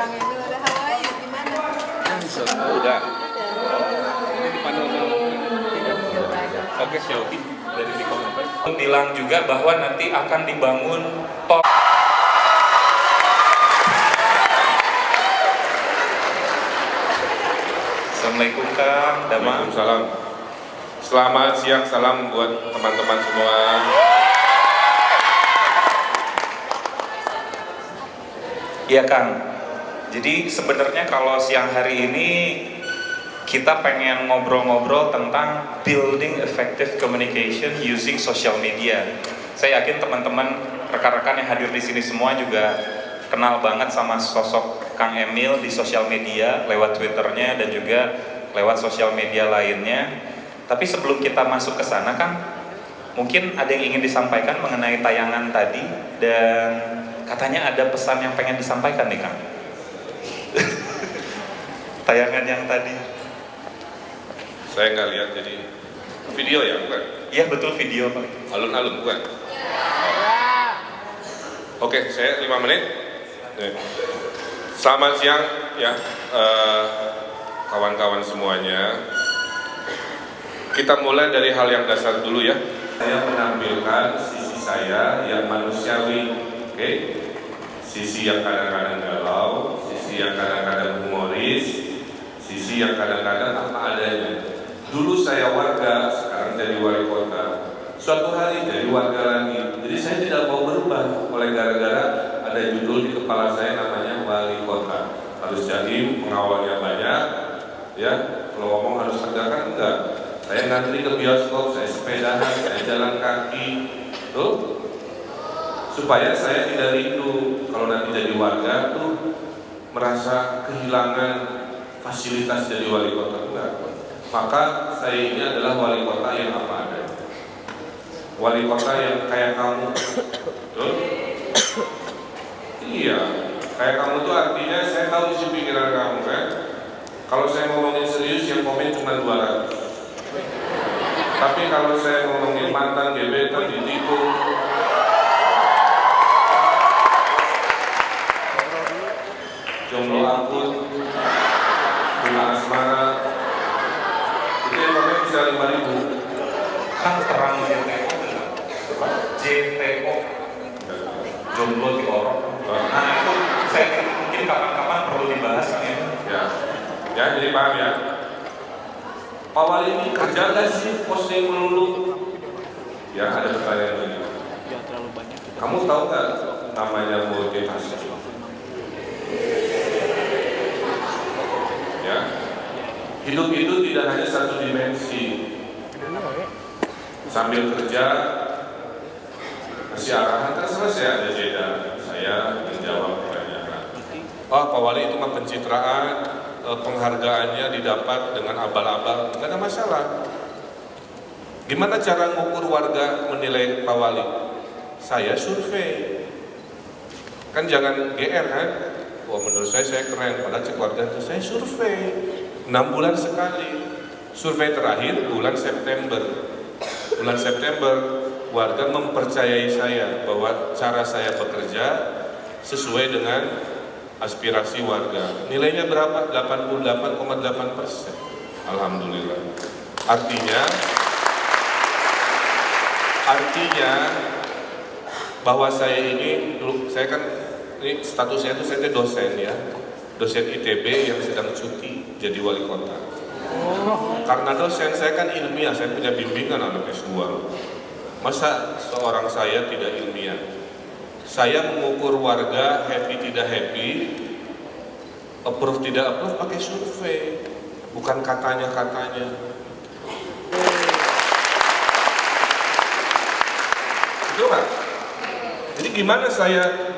Kang Emil ada Hawaii gimana? Udah. Ini di Panama. Oke, Xiaomi dari di Komentar. Bilang juga bahwa nanti akan dibangun tol. Assalamualaikum Kang Damang. Waalaikumsalam. Selamat siang, salam buat teman-teman semua. Iya Kang. Jadi sebenarnya kalau siang hari ini kita pengen ngobrol-ngobrol tentang building effective communication using social media. Saya yakin teman-teman rekan-rekan yang hadir di sini semua juga kenal banget sama sosok Kang Emil di sosial media lewat Twitternya dan juga lewat sosial media lainnya. Tapi sebelum kita masuk ke sana Kang, mungkin ada yang ingin disampaikan mengenai tayangan tadi dan katanya ada pesan yang pengen disampaikan nih Kang. Tayangan yang tadi. Saya nggak lihat, jadi video ya, bukan? Iya betul, video Pak. Alun-alun, bukan? Oke, saya 5 menit. Selamat siang ya, kawan-kawan semuanya. Kita mulai dari hal yang dasar dulu ya. Saya menampilkan sisi saya yang manusiawi, oke? Sisi yang kadang-kadang galau, sisi yang kadang-kadang humoris, sisi yang kadang-kadang apa adanya. Dulu saya warga, sekarang jadi wali kota. Suatu hari jadi warga lagi. Jadi saya tidak mau berubah oleh gara-gara ada judul di kepala saya namanya wali kota. Harus jadi pengawalnya banyak, ya. Kalau ngomong harus tegakkan enggak. Saya ngantri ke bioskop, saya sepedahan, saya jalan kaki, tuh. Supaya saya tidak rindu kalau nanti jadi warga tuh merasa kehilangan fasilitas jadi wali kota, enggak. Maka saya ini adalah wali kota yang apa adanya. Wali kota yang kayak kamu. Betul? Iya, kayak kamu tuh artinya saya tahu isi pikiran kamu kan. Kalau saya ngomongin serius yang komen cuma 200. Tapi kalau saya ngomongin mantan gebetan ditikung, jomblo akut, bunga asmara, itu yang namanya bisa 5.000. Kan terang JTO, jomblo di orok. Nah itu saya mungkin kapan-kapan perlu dibahas Kang Emil. Ya, jadi paham ya. Pak Wali ini kerja nggak sih posting melulu? Ya, ada pertanyaan lagi. Kamu tahu nggak namanya motivasi? Ya, hidup itu tidak hanya satu dimensi. Sambil kerja, kasih arahan, kan selesai ada jeda. Saya menjawab pertanyaan. Oh, Pak Wali itu mah pencitraan, penghargaannya didapat dengan abal-abal, nggak ada masalah. Gimana cara ngukur warga menilai Pak Wali? Saya survei. Kan jangan GR kan? Wah menurut saya keren, padahal cek warga itu saya survei 6 bulan sekali. Survei terakhir bulan September. Bulan September warga mempercayai saya bahwa cara saya bekerja sesuai dengan aspirasi warga. Nilainya berapa? 88,8%. Alhamdulillah. Artinya bahwa saya ini dulu, saya kan ini status saya itu saya dosen ya, dosen ITB yang sedang cuti jadi wali kota. Karena dosen saya kan ilmiah, saya punya bimbingan anak S2. Masa seorang saya tidak ilmiah? Saya mengukur warga happy tidak happy, approve tidak approve pakai survei, bukan katanya-katanya. Itu Pak. Jadi gimana saya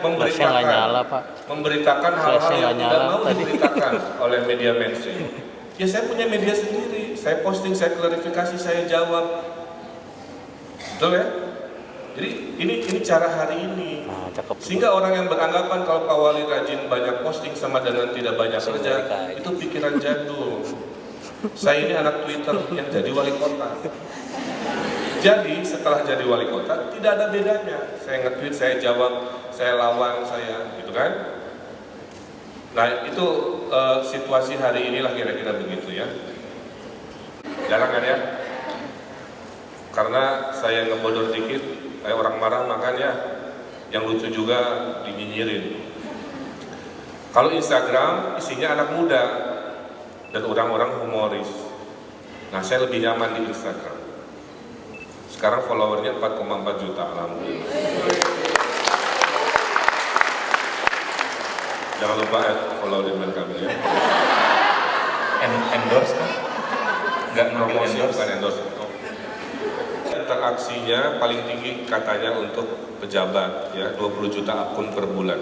memberitakan hal-hal yang tidak mau diberitakan oleh media mainstream? Ya saya punya media sendiri, saya posting, saya klarifikasi, saya jawab. Betul ya? Jadi ini cara hari ini. Sehingga orang yang beranggapan kalau Pak Wali rajin banyak posting sama dengan tidak banyak kerja, itu pikiran jadul. Saya ini anak Twitter yang jadi wali kota. Jadi setelah jadi wali kota tidak ada bedanya. Saya nge-tweet, saya jawab, saya lawan, saya gitu kan. Nah itu situasi hari inilah kira-kira begitu ya. Jarang kan ya? Karena saya ngebodor dikit, kayak orang marah makanya yang lucu juga dinyinyirin. Kalau Instagram isinya anak muda dan orang-orang humoris. Nah saya lebih nyaman di Instagram. Sekarang followernya 4,4 juta, alhamdulillah. Jangan lupa follow Ridwan Kamil ya. Endorse kan? Nggak Promosi endorse. bukan endorse. Interaksinya paling tinggi katanya untuk pejabat ya, 20 juta akun per bulan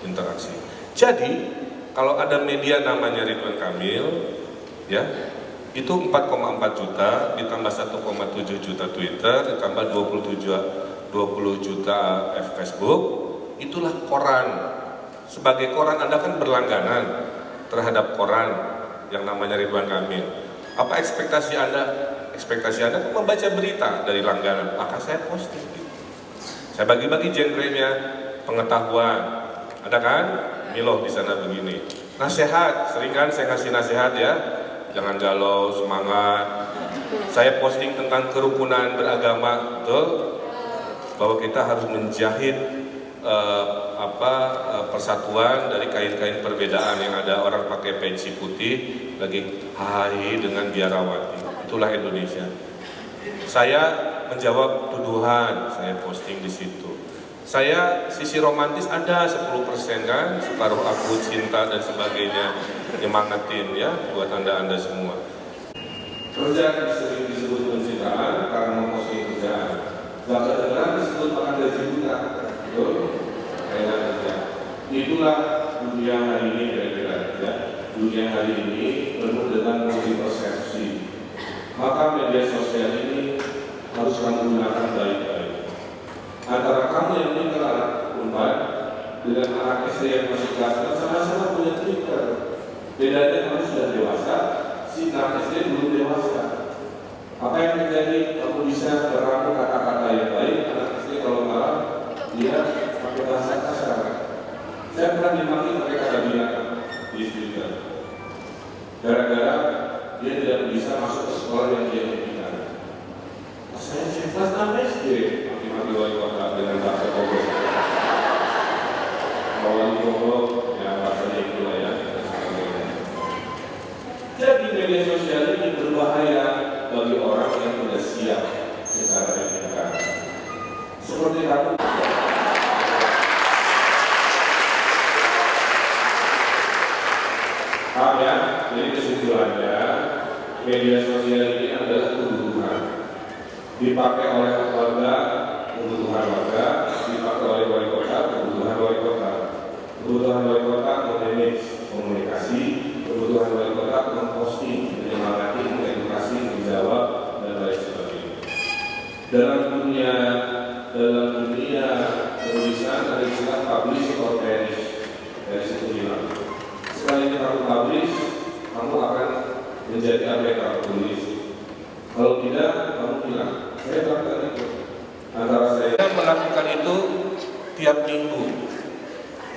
interaksi. Jadi kalau ada media namanya Ridwan Kamil ya, itu 4,4 juta ditambah 1,7 juta Twitter ditambah 20 juta Facebook, itulah koran. Sebagai koran Anda kan berlangganan terhadap koran yang namanya Ridwan Kamil. Apa ekspektasi Anda? Ekspektasi Anda membaca berita dari langganan, maka saya posting. Saya bagi-bagi genrenya, pengetahuan, ada kan? Miloh di sana begini. Nasihat, sering kan saya kasih nasihat ya, jangan galau, semangat. Saya posting tentang kerukunan beragama, betul? Bahwa kita harus menjahit persatuan dari kain-kain perbedaan yang ada orang pakai pensi putih lagi hai dengan biarawati. Itulah Indonesia. Saya menjawab tuduhan, saya posting di situ. Saya sisi romantis ada 10% kan, separuh aku cinta dan sebagainya, nyemangatin ya buat anda semua. Kerja sering disebut pencitraan karena memposting kerjaan. Gak kedengeran disebut makan gaji buta, betul? Kayak kerja. Itulah dunia hari ini kira-kira ya. Dunia hari ini penuh dengan multi-persepsi. Maka media sosial ini harus kamu gunakan baik-baik. Antara kamu yang pintar anak Unpad dengan anak SD yang masih kelas sama-sama punya Twitter. Bedanya kamu sudah dewasa, si anak SD belum dewasa. Apa yang terjadi? Kamu bisa meramu kata-kata yang baik, anak SD kalau malam dia pakai bahasa kasar. Saya pernah dimaki pakai kata binatang di Twitter. Gara-gara dia tidak bisa masuk ke sekolah yang dia inginkan. Saya kelas 6 SD, maki-maki wali kota dengan bahasa goblok. Wali goblok, ya bahasanya itulah ya. Jadi media sosial ini berbahaya bagi orang yang tidak siap secara etika. Seperti kamu. Paham ya? Jadi kesimpulannya media sosial ini adalah kebutuhan. Dipakai oleh warga, kebutuhan warga, dipakai oleh wali kota, kebutuhan wali kota. Kebutuhan wali kota memanage komunikasi, kebutuhan wali kota memposting, menyemangati, mengedukasi, menjawab dan lain sebagainya. Dalam dunia penulisan ada istilah publish or perish. Dari situ hilang. Sekali kamu publish, kamu akan menjadi apa yang kamu tulis. Kalau tidak, kamu hilang. Saya melakukan itu. Antara saya melakukan itu tiap minggu.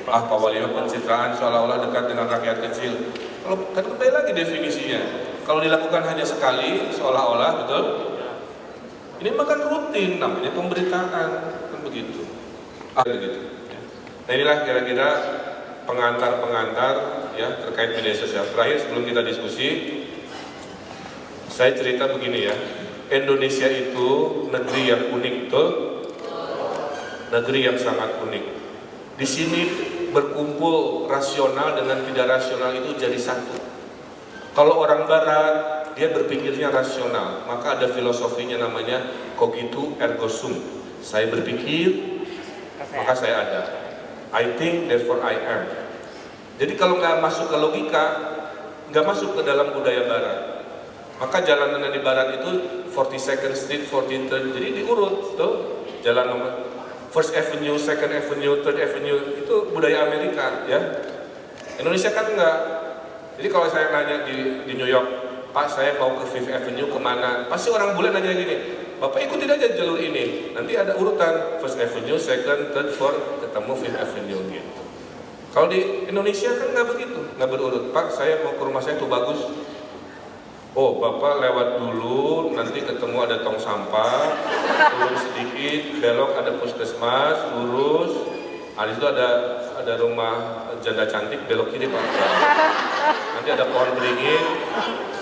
Pak Wali pencitraan seolah-olah dekat dengan rakyat kecil. Kalau kan kembali lagi definisinya. Kalau dilakukan hanya sekali, seolah-olah betul. Ini makan rutin, namanya pemberitaan, kan begitu. Begitu. Nah inilah kira-kira pengantar ya terkait media sosial. Terakhir sebelum kita diskusi, saya cerita begini ya. Indonesia itu negeri yang unik, betul? Negeri yang sangat unik. Di sini berkumpul rasional dengan tidak rasional itu jadi satu. Kalau orang barat dia berpikirnya rasional, maka ada filosofinya namanya cogito ergo sum. Saya berpikir, maka saya ada. I think, therefore I am. Jadi kalau nggak masuk ke logika, nggak masuk ke dalam budaya barat. Maka jalanan di barat itu 42nd Street, 43rd, jadi diurut, tuh jalan nomor First Avenue, Second Avenue, Third Avenue itu budaya Amerika, ya. Indonesia kan enggak. Jadi kalau saya nanya di New York, Pak saya mau ke Fifth Avenue kemana? Pasti orang bule nanya gini, Bapak ikutin aja jalur ini. Nanti ada urutan First Avenue, Second, Third, Fourth, ketemu Fifth Avenue gitu. Kalau di Indonesia kan nggak begitu, nggak berurut. Pak, saya mau ke rumah saya tuh bagus. Oh, Bapak lewat dulu, nanti ketemu ada tong sampah, turun sedikit, belok ada puskesmas, lurus. Di situ ada rumah janda cantik, belok kiri Pak. Nanti ada pohon beringin.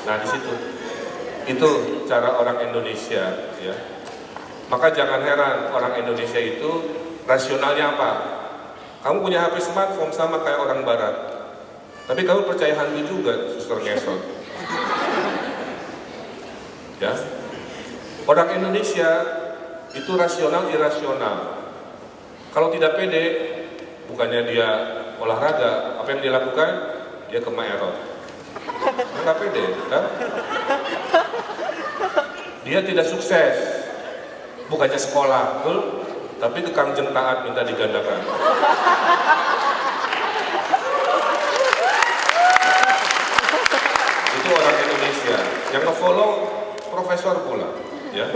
Nah di situ. Itu cara orang Indonesia, ya. Maka jangan heran orang Indonesia itu rasionalnya apa? Kamu punya HP smartphone sama kayak orang Barat, tapi kamu percaya hantu juga, suster ngesot. Ya, orang Indonesia itu rasional irasional. Kalau tidak pede, bukannya dia olahraga, apa yang dia lakukan? Dia ke Maerot. Nggak pede, kan? Dia tidak sukses, bukannya sekolah, betul? Tapi ke Kangjeng Taat minta digandakan. Itu orang Indonesia yang nge-follow profesor pula, ya.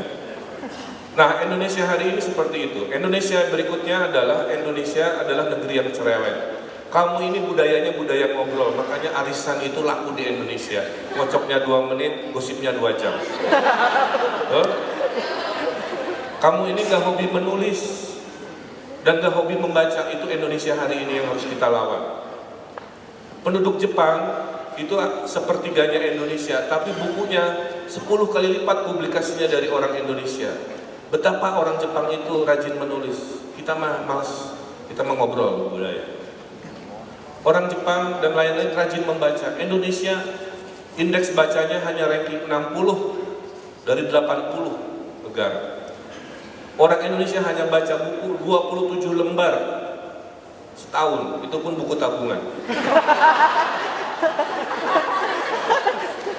Nah, Indonesia hari ini seperti itu. Indonesia berikutnya adalah negeri yang cerewet. Kamu ini budayanya budaya ngobrol, makanya arisan itu laku di Indonesia. Ngocoknya 2 menit, gosipnya 2 jam. Kamu ini gak hobi menulis dan gak hobi membaca, itu Indonesia hari ini yang harus kita lawan. Penduduk Jepang itu sepertiganya Indonesia, tapi bukunya 10 kali lipat publikasinya dari orang Indonesia. Betapa orang Jepang itu rajin menulis, kita mah malas, kita mah ngobrol budaya. Orang Jepang dan lain-lain rajin membaca. Indonesia indeks bacanya hanya ranking 60 dari 80 negara. Orang Indonesia hanya baca buku 27 lembar setahun, itu pun buku tabungan.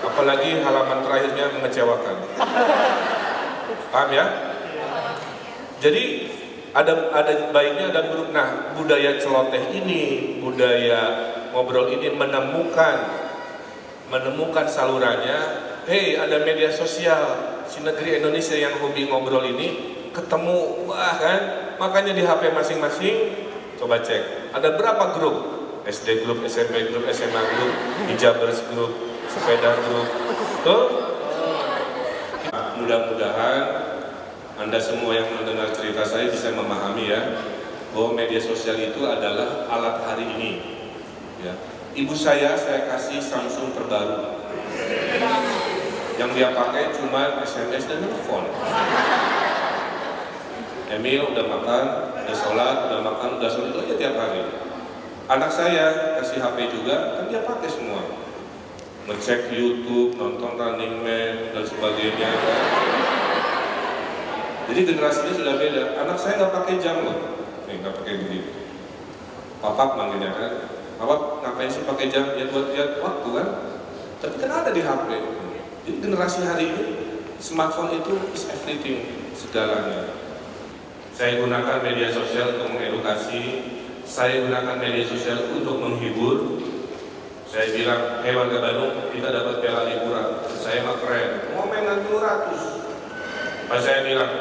Apalagi halaman terakhirnya mengecewakan. Paham ya? Jadi ada baiknya ada buruk. Nah, budaya celoteh ini, budaya ngobrol ini menemukan salurannya. Hei, ada media sosial, si negeri Indonesia yang hobi ngobrol ini ketemu, wah kan? Makanya di HP masing-masing coba cek. Ada berapa grup? SD grup, SMP grup, SMA grup, hijabers grup, sepeda grup. Tuh. Mudah-mudahan Anda semua yang mendengar cerita saya bisa memahami ya, bahwa media sosial itu adalah alat hari ini. Ya. Ibu saya kasih Samsung terbaru. Yang dia pakai cuma SMS dan telepon. Emil udah makan, udah sholat, itu aja tiap hari. Anak saya kasih HP juga, kan dia pakai semua. Ngecek YouTube, nonton Running Man, dan sebagainya. Kan? Jadi generasinya sudah beda. Anak saya nggak pakai jam loh, nggak pakai begitu. Papa manggilnya kan, papa ngapain sih pakai jam? Ya buat lihat waktu kan. Tapi kan ada di HP. Jadi generasi hari ini smartphone itu is everything, segalanya. Saya gunakan media sosial untuk mengedukasi, saya gunakan media sosial untuk menghibur. Saya bilang, hei warga Bandung, kita dapat piala liburan. Saya mah keren, ngomen nanti 200. Pas saya bilang,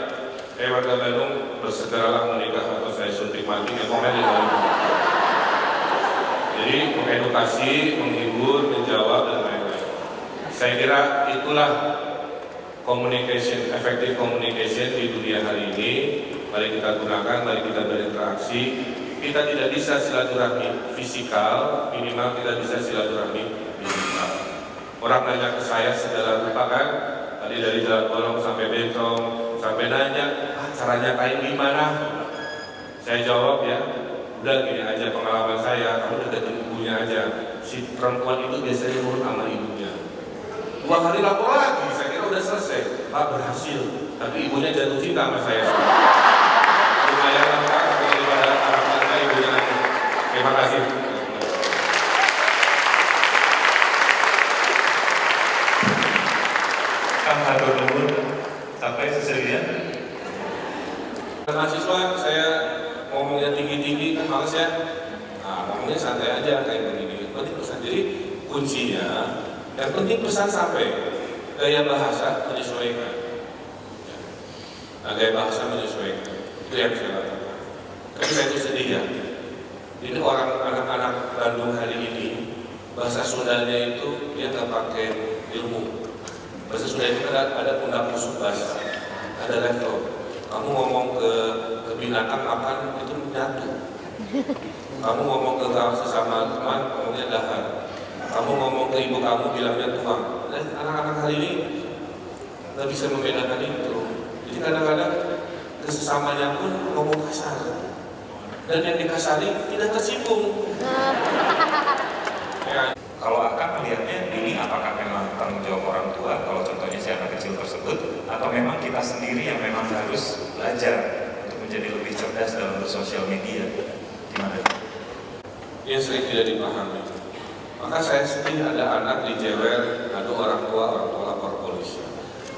hei warga Bandung, bersegeralah menikah atau saya suntik mati, ya komen di dalam. Jadi mengedukasi, menghibur, menjawab dan lain-lain. Saya kira itulah communication, effective communication di dunia hari ini. Mari kita gunakan, mari kita berinteraksi. Kita tidak bisa silaturahmi fisikal, minimal kita bisa silaturahmi digital. Orang nanya ke saya segala rupa kan, tadi dari Jalan Bolong sampai Bencong, sampai nanya, caranya kain gimana? Saya jawab ya, udah gini aja pengalaman saya, kamu deketin ibunya aja. Si perempuan itu biasanya nurut sama ibunya. 2 hari lapor lagi, saya kira udah selesai. Pak berhasil, tapi ibunya jatuh cinta sama saya. Lumayan lengkap daripada harapan saya ibunya nanti. Terima kasih. Kang Hatur Nuhun, sampai seserian. Mahasiswa saya ngomongnya tinggi-tinggi kan males ya. Nah, ngomongnya santai aja kayak begini. Penting pesan. Jadi kuncinya yang penting pesan sampai. Gaya bahasa menyesuaikan. Nah, gaya bahasa menyesuaikan. Itu yang saya lakukan. Tapi saya itu sedih ya. Ini anak-anak Bandung hari ini, bahasa Sundanya itu dia nggak pakai ilmu. Bahasa Sunda itu ada pundak musuh bahasa, ada level. Kamu ngomong ke binatang makan itu jatuh. Kamu ngomong ke sesama teman ngomongnya dahar. Kamu ngomong ke ibu kamu bilangnya tuang. Dan anak-anak hari ini nggak bisa membedakan itu. Jadi kadang-kadang ke sesamanya pun ngomong kasar. Dan yang dikasari tidak tersinggung. Ya. Kalau Akang melihatnya ini apakah memang tanggung jawab orang tua kalau contohnya si anak kecil tersebut, atau memang kita sendiri yang memang harus belajar untuk menjadi lebih cerdas dalam bersosial media? Gimana? Yang sering tidak dipahami. Maka saya sedih ada anak dijewer, ada orang tua lapor polisi.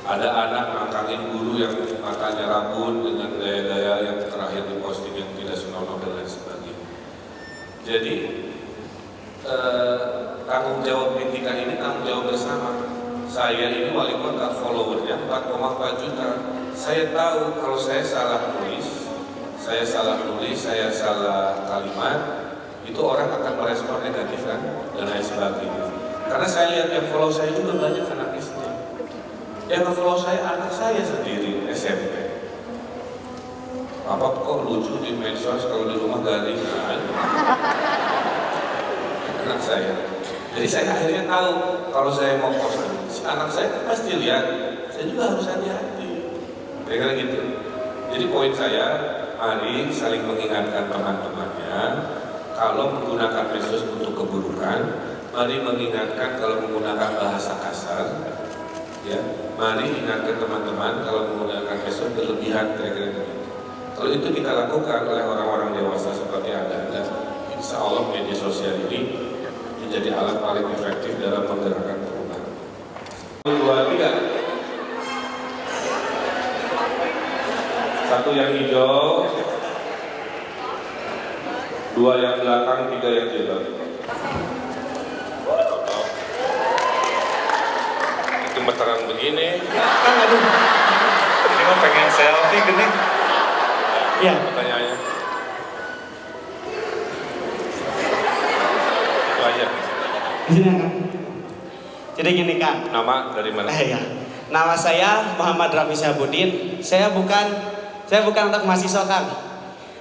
Ada anak ngangkangin guru yang matanya rabun dengan gaya-gaya yang terakhir diposting yang tidak senonoh dan lain sebagainya. Jadi tanggung jawab etika ini tanggung jawab bersama. Saya ini wali kota, followernya 4,4 juta. Saya tahu kalau saya salah nulis, saya salah kalimat, itu orang akan merespon negatif kan, dan lain sebagainya. Karena saya lihat yang follow saya juga banyak anak SD. Yang follow saya anak saya sendiri SMP. Apa kok lucu di medsos kalau di rumah garing kan? Anak saya. Jadi saya akhirnya tahu kalau saya mau post si anak saya kan pasti lihat. Saya juga harus hati-hati. Kira-kira gitu. Jadi poin saya, mari saling mengingatkan teman-temannya. Kalau menggunakan medsos untuk keburukan, mari mengingatkan kalau menggunakan bahasa kasar. Ya, mari ingatkan teman-teman kalau menggunakan medsos berlebihan, kira-kira begitu. Kalau itu kita lakukan oleh orang-orang dewasa seperti Anda, insya Allah media sosial ini menjadi alat paling efektif dalam menggerakkan perubahan. 2, 3. 1 yang hijau, 2 yang belakang, 3 yang jilbab. Gemeteran begini. Ini mah pengen selfie gini. Iya. Pertanyaannya. Itu aja. Di sini Kang. Jadi gini Kang. Nama dari mana? Ya. Nama saya Muhammad Rafi Syahbudin. Saya bukan anak mahasiswa Kang.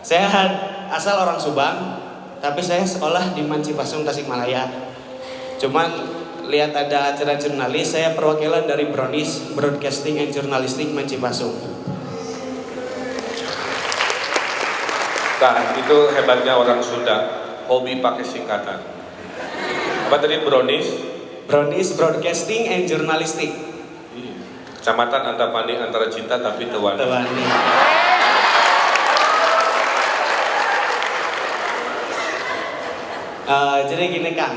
Saya asal orang Subang, tapi saya sekolah di Mancipasung, Tasikmalaya. Cuman lihat ada acara jurnalis, saya perwakilan dari BRONIS, Broadcasting and Journalistic Mancipasung. Nah, itu hebatnya orang Sunda, hobi pakai singkatan. Apa tadi BRONIS? BRONIS, Broadcasting and Journalistic. Kecamatan Antapani antara cinta tapi tewani. Tewani. Jadi gini Kang.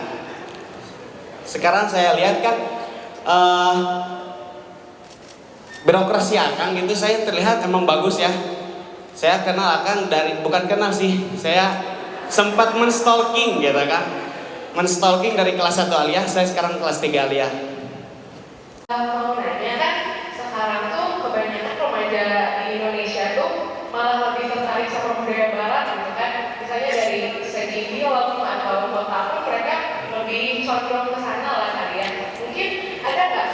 Sekarang saya lihat kan birokrasi Akang gitu saya terlihat emang bagus ya. Saya kenal Akang bukan kenal sih, saya sempat menstalking gitu kan. Menstalking dari kelas 1 aliyah, saya sekarang kelas 3 aliyah. Mau nanya kan, sekarang tuh kebanyakan remaja di Indonesia tuh malah lebih tertarik sama budaya barat gitu kan. Misalnya dari segi film atau apapun mereka lebih condong ke sana lah kalian. Mungkin ada nggak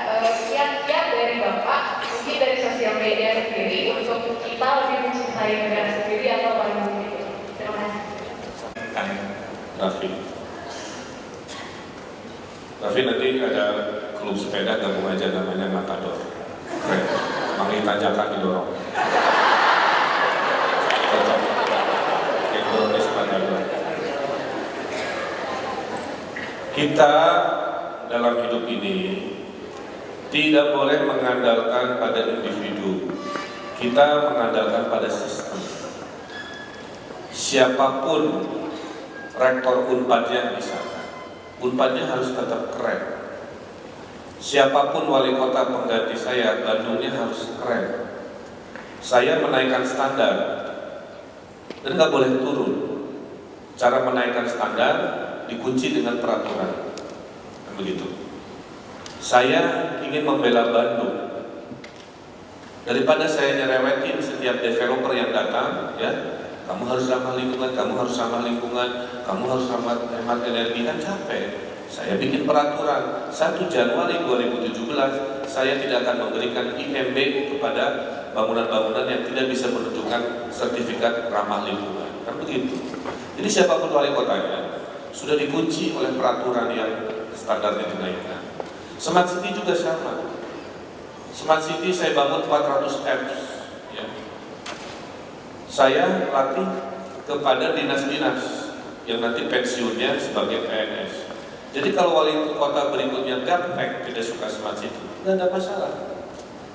kiat-kiat dari Bapak, mungkin dari sosial media sendiri untuk kita lebih mencintai negara sendiri atau Bandung gitu. Terima kasih. Raffi nanti ada klub sepeda gabung aja namanya Matador. Keren. Mangi tanjakan didorong. Cocok. Yang BRONIS Matador. Kita dalam hidup ini tidak boleh mengandalkan pada individu. Kita mengandalkan pada sistem. Siapapun rektor Unpadnya misalnya, Unpadnya harus tetap keren. Siapapun wali kota pengganti saya, Bandungnya harus keren. Saya menaikkan standar dan nggak boleh turun. Cara menaikkan standar dikunci dengan peraturan. Begitu. Saya ingin membela Bandung. Daripada saya nyerewetin setiap developer yang datang, ya, kamu harus ramah lingkungan, kamu harus ramah lingkungan, kamu harus hemat energi, kan capek. Saya bikin peraturan 1 Januari 2017 saya tidak akan memberikan IMB kepada bangunan-bangunan yang tidak bisa menunjukkan sertifikat ramah lingkungan, kan begitu. Jadi siapapun wali kotanya sudah dikunci oleh peraturan yang standarnya dinaikkan. Smart City juga sama. Smart City saya bangun 400 apps, ya. Saya latih kepada dinas-dinas yang nanti pensiunnya sebagai PNS. Jadi kalau wali kota berikutnya gaptek tidak suka Smart City, nggak ada masalah.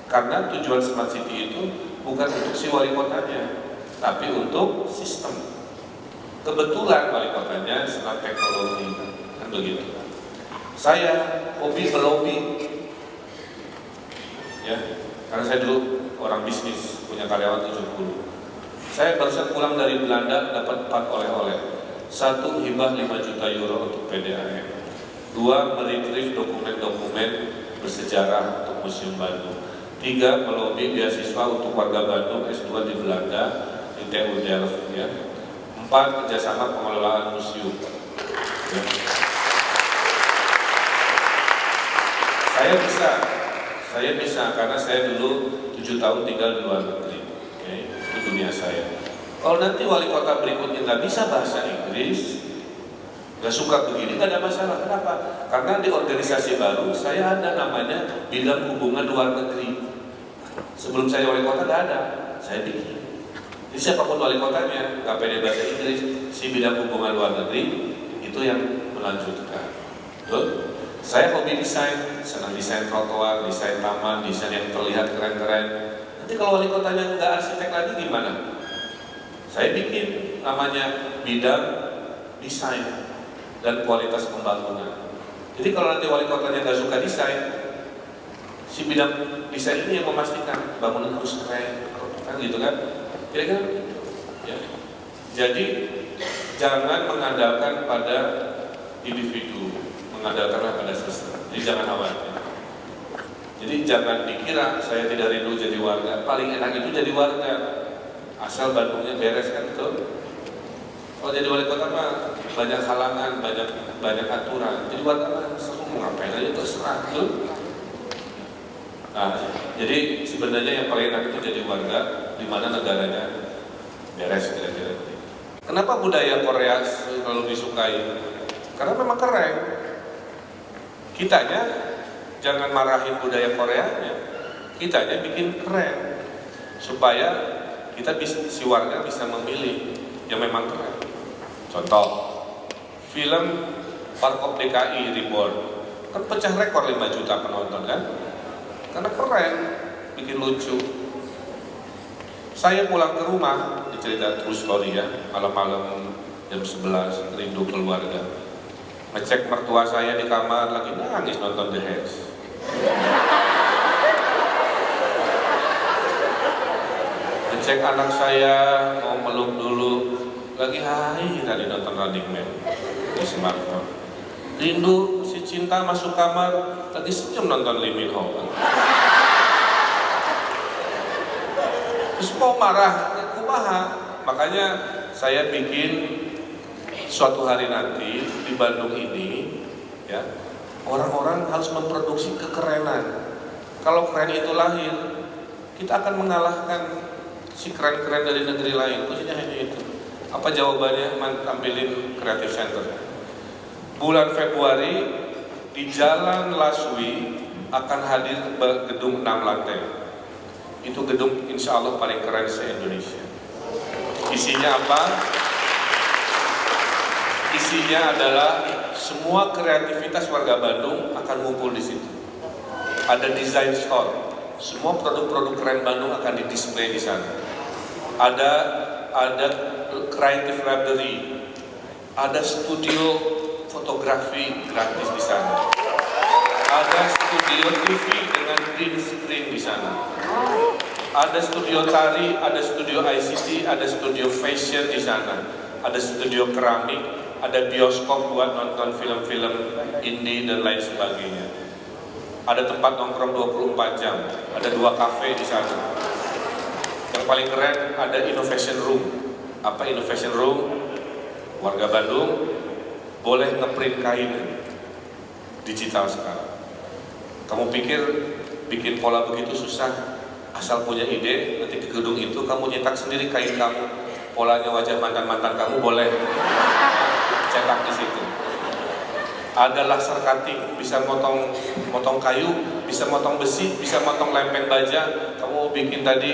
Karena tujuan Smart City itu bukan untuk si wali kotanya, tapi untuk sistem. Kebetulan wali kotanya senang teknologi, kan begitu. Saya hobi melobi, ya, karena saya dulu orang bisnis, punya karyawan 70. Saya barusan pulang dari Belanda dapat 4 oleh-oleh. 1 hibah 5 juta euro untuk PDAM. 2 meretrieve dokumen-dokumen bersejarah untuk Museum Bandung. 3 melobi beasiswa untuk warga Bandung S2 di Belanda di TU Delft, ya. 4 kerjasama pengelolaan museum, ya. Saya bisa karena saya dulu 7 tahun tinggal di luar negeri, okay? Itu dunia saya. Kalau nanti wali kota berikutnya nggak bisa bahasa Inggris, nggak suka begini, nggak ada masalah. Kenapa? Karena di organisasi baru saya ada namanya bidang hubungan luar negeri. Sebelum saya wali kota nggak ada, saya bikin. Jadi siapapun wali kotanya nggak pede bahasa Inggris, si bidang hubungan luar negeri itu yang melanjutkan. Betul? Saya hobi desain, senang desain trotoar, desain taman, desain yang terlihat keren-keren. Nanti kalau wali kotanya nggak arsitek lagi gimana? Saya bikin namanya bidang desain dan kualitas pembangunan. Jadi kalau nanti wali kotanya nggak suka desain, si bidang desain ini yang memastikan bangunan harus keren, kan gitu kan? Kira-kira begitu. Ya. Jadi jangan mengandalkan pada individu, mengandalkanlah pada sistem. Jadi jangan khawatir. Jadi jangan dikira saya tidak rindu jadi warga. Paling enak itu jadi warga, asal Bandungnya beres, kan betul. Kalau jadi wali kota mah banyak halangan, banyak aturan. Jadi warga mah seru, mau ngapain aja terserah, betul. Nah, jadi sebenarnya yang paling enak itu jadi warga di mana negaranya beres, kira-kira. Kenapa budaya Korea selalu disukai? Karena memang keren. Kitanya jangan marahin budaya Koreanya, kitanya bikin keren supaya kita bisa, si warga bisa memilih yang memang keren. Contoh, film Warkop DKI Reborn kan pecah rekor 5 juta penonton kan? Karena keren, bikin lucu. Saya pulang ke rumah, dicerita true story ya, malam-malam jam 11 rindu keluarga. Ngecek mertua saya di kamar lagi nangis nonton The Hands. Ngecek anak saya mau meluk dulu, lagi hai tadi nonton Running Man di smartphone. Rindu si Cinta masuk kamar lagi senyum nonton Lee Min Ho. Terus mau marah, kumaha. Makanya saya bikin suatu hari nanti di Bandung ini, ya, orang-orang harus memproduksi kekerenan. Kalau keren itu lahir, kita akan mengalahkan si keren-keren dari negeri lain. Khususnya hanya itu. Apa jawabannya? Tampilin Creative Center. Bulan Februari di Jalan Laswi akan hadir gedung 6 lantai. Itu gedung insya Allah paling keren se-Indonesia. Isinya apa? Isinya adalah semua kreativitas warga Bandung akan ngumpul di situ. Ada design store, semua produk-produk keren Bandung akan didisplay di sana. Ada creative library, ada studio fotografi gratis di sana. Ada studio TV dengan green screen di sana. Ada studio tari, ada studio ICT, ada studio fashion di sana. Ada studio keramik, ada bioskop buat nonton film-film indie dan lain sebagainya. Ada tempat nongkrong 24 jam, ada 2 kafe di sana. Yang paling keren ada innovation room, Innovation Room, warga Bandung boleh ngeprint kain digital sekarang. Kamu pikir bikin pola begitu susah? Asal punya ide, nanti di gedung itu kamu nyetak sendiri kain kamu, polanya wajah mantan-mantan kamu boleh cetak di situ. Ada laser cutting, bisa motong kayu, bisa motong besi, bisa motong lempeng baja. Kamu bikin tadi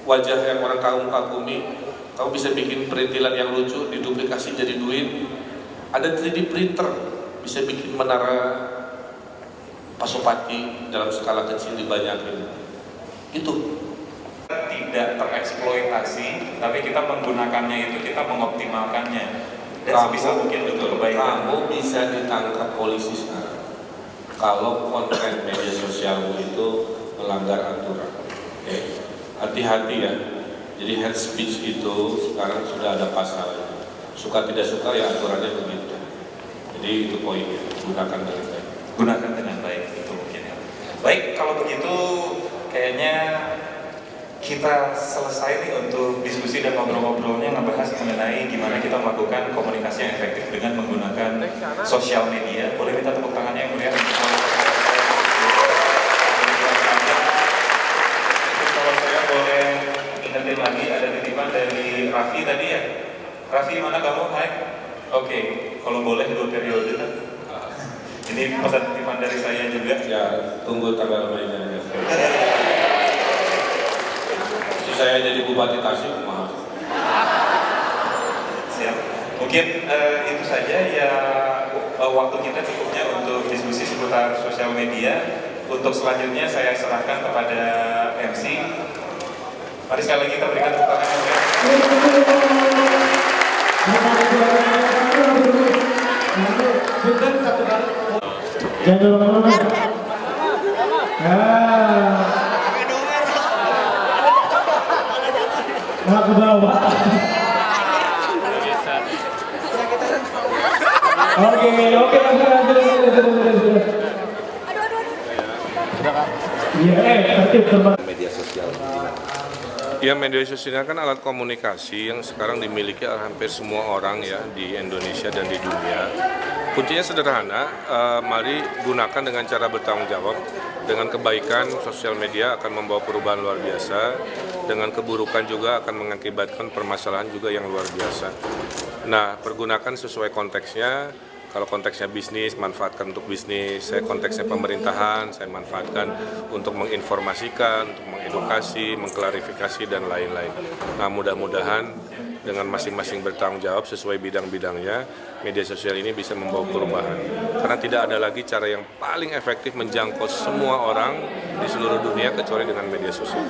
wajah yang orang kamu kagumi, kamu bisa bikin perintilan yang lucu, diduplikasi jadi duit. Ada 3D printer, bisa bikin menara Pasopati dalam skala kecil dibanyakin. Itu tidak tereksploitasi, tapi kita menggunakannya itu kita mengoptimalkannya dan sebisa mungkin untuk kebaikan. Kamu bisa ditangkap polisi sekarang kalau konten media sosialmu itu melanggar aturan. Oke? Hati-hati ya. Jadi hate speech itu sekarang sudah ada pasalnya. Suka tidak suka ya aturannya begitu. Jadi itu poinnya. Gunakan dengan baik. Gunakan dengan baik, itu mungkin ya. Baik, kalau begitu kayaknya kita selesai nih untuk diskusi dan ngobrol-ngobrolnya ngebahas mengenai gimana kita melakukan komunikasi yang efektif dengan menggunakan sosial media. Boleh minta tepuk tangannya yang mulia? Kalau saya boleh ingetin lagi, ada titipan dari Raffi tadi ya. Raffi, mana kamu? Hai. Oke, kalau boleh 2 periode kan? Ini pesan titipan dari saya juga. Ya, tunggu tanggal mainnya. Saya jadi bupati Tasik, maaf. Siap. Mungkin itu saja ya, waktu kita cukupnya untuk diskusi seputar sosial media. Untuk selanjutnya saya serahkan kepada MC. Mari sekali lagi kita berikan tepuk tangan ya. Nah, ke bawah. Oke, Media sosial. Ya, media sosial kan alat komunikasi yang sekarang dimiliki oleh hampir semua orang ya di Indonesia dan di dunia. Kuncinya sederhana, mari gunakan dengan cara bertanggung jawab. Dengan kebaikan, sosial media akan membawa perubahan luar biasa. Dengan keburukan juga akan mengakibatkan permasalahan juga yang luar biasa. Nah, pergunakan sesuai konteksnya. Kalau konteksnya bisnis, manfaatkan untuk bisnis. Saya konteksnya pemerintahan, saya manfaatkan untuk menginformasikan, untuk mengedukasi, mengklarifikasi, dan lain-lain. Nah, mudah-mudahan dengan masing-masing bertanggung jawab sesuai bidang-bidangnya, media sosial ini bisa membawa perubahan. Karena tidak ada lagi cara yang paling efektif menjangkau semua orang di seluruh dunia kecuali dengan media sosial.